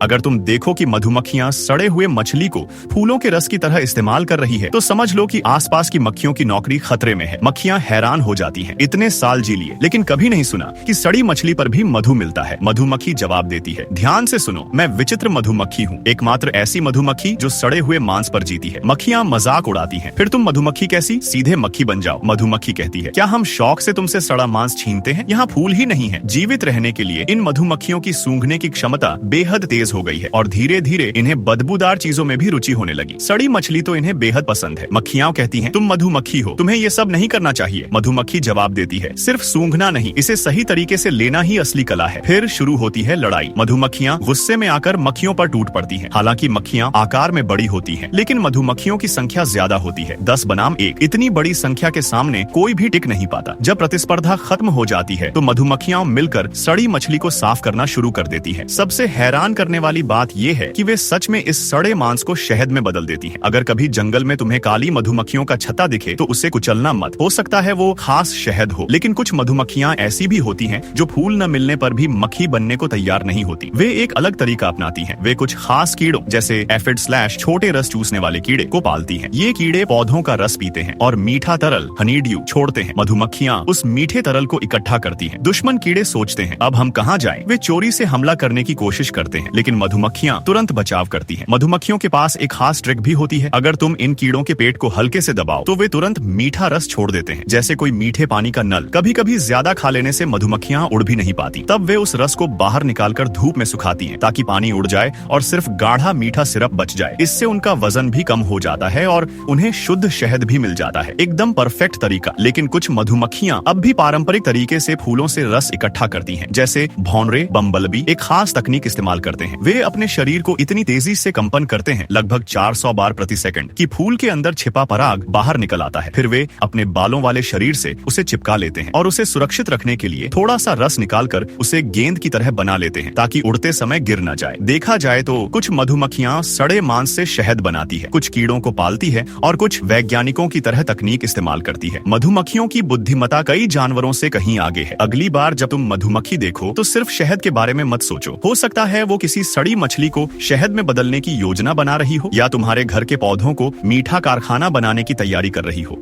अगर तुम देखो कि मधुमक्खियां सड़े हुए मछली को फूलों के रस की तरह इस्तेमाल कर रही है, तो समझ लो कि आसपास की मक्खियों की नौकरी खतरे में है। मक्खियां हैरान हो जाती हैं। इतने साल जी लिए लेकिन कभी नहीं सुना कि सड़ी मछली पर भी मधु मिलता है। मधुमक्खी जवाब देती है, ध्यान से सुनो, मैं विचित्र मधुमक्खी हूँ, एकमात्र ऐसी मधुमक्खी जो सड़े हुए मांस पर जीती है। मक्खियां मजाक उड़ाती हैं। फिर तुम मधुमक्खी कैसी, सीधे मक्खी बन जाओ। मधुमक्खी कहती है, क्या हम शौक से तुमसे सड़ा मांस छीनते हैं? यहाँ फूल ही नहीं है। जीवित रहने के लिए इन मधुमक्खियों की सूंघने की क्षमता बेहद तेज हो गई है और धीरे धीरे इन्हें बदबूदार चीजों में भी रुचि होने लगी। सड़ी मछली तो इन्हें बेहद पसंद है। मक्खियां कहती हैं, तुम मधुमक्खी हो, तुम्हें ये सब नहीं करना चाहिए। मधुमक्खी जवाब देती है, सिर्फ सूंघना नहीं, इसे सही तरीके से लेना ही असली कला है। फिर शुरू होती है लड़ाई। मधुमक्खियां गुस्से में आकर मक्खियों पर टूट पड़ती हैं। हालांकि मक्खियां आकार में बड़ी होती हैं, लेकिन मधुमक्खियों की संख्या ज्यादा होती है, 10 बनाम 1। इतनी बड़ी संख्या के सामने कोई भी टिक नहीं पाता। जब प्रतिस्पर्धा खत्म हो जाती है तो मधुमक्खियां मिलकर सड़ी मछली को साफ करना शुरू कर देती है। सबसे हैरान करने वाली बात यह है कि वे सच में इस सड़े मांस को शहद में बदल देती हैं। अगर कभी जंगल में तुम्हें काली मधुमक्खियों का छत्ता दिखे तो उसे कुचलना मत, हो सकता है वो खास शहद हो। लेकिन कुछ मधुमक्खियां ऐसी भी होती हैं जो फूल न मिलने पर भी मक्खी बनने को तैयार नहीं होती। वे एक अलग तरीका अपनाती हैं। वे कुछ खास कीड़ों जैसे एफिड स्लैश छोटे रस चूसने वाले कीड़े को पालती हैं। ये कीड़े पौधों का रस पीते हैं और मीठा तरल हनीड्यू छोड़ते हैं। मधुमक्खियां उस मीठे तरल को इकट्ठा करती हैं। दुश्मन कीड़े सोचते हैं, अब हम कहाँ जाएं? वे चोरी से हमला करने की कोशिश करते हैं, लेकिन मधुमक्खियां तुरंत बचाव करती हैं। मधुमक्खियों के पास एक खास ट्रिक भी होती है। अगर तुम इन कीड़ों के पेट को हल्के से दबाओ तो वे तुरंत मीठा रस छोड़ देते हैं, जैसे कोई मीठे पानी का नल। कभी कभी ज्यादा खा लेने से मधुमक्खियां उड़ भी नहीं पाती। तब वे उस रस को बाहर निकालकर धूप में सुखाती हैं, ताकि पानी उड़ जाए और सिर्फ गाढ़ा मीठा सिरप बच जाए। इससे उनका वजन भी कम हो जाता है और उन्हें शुद्ध शहद भी मिल जाता है। एकदम परफेक्ट तरीका। लेकिन कुछ मधुमक्खियां अब भी पारंपरिक तरीके से फूलों से रस इकट्ठा करती हैं, जैसे भौंरे बम्बलबी एक खास तकनीक इस्तेमाल करते हैं। वे अपने शरीर को इतनी तेजी से कंपन करते हैं, लगभग 400 बार प्रति सेकंड, कि फूल के अंदर छिपा पराग बाहर निकल आता है। फिर वे अपने बालों वाले शरीर से उसे चिपका लेते हैं और उसे सुरक्षित रखने के लिए थोड़ा सा रस निकालकर उसे गेंद की तरह बना लेते हैं, ताकि उड़ते समय गिर न जाए। देखा जाए तो कुछ मधुमक्खियां सड़े मांस से शहद बनाती है, कुछ कीड़ों को पालती है और कुछ वैज्ञानिकों की तरह तकनीक इस्तेमाल करती है। मधुमक्खियों की बुद्धिमत्ता कई जानवरों से कहीं आगे है। अगली बार जब तुम मधुमक्खी देखो तो सिर्फ शहद के बारे में मत सोचो। हो सकता है वो किसी सड़ी मछली को शहद में बदलने की योजना बना रही हो, या तुम्हारे घर के पौधों को मीठा कारखाना बनाने की तैयारी कर रही हो।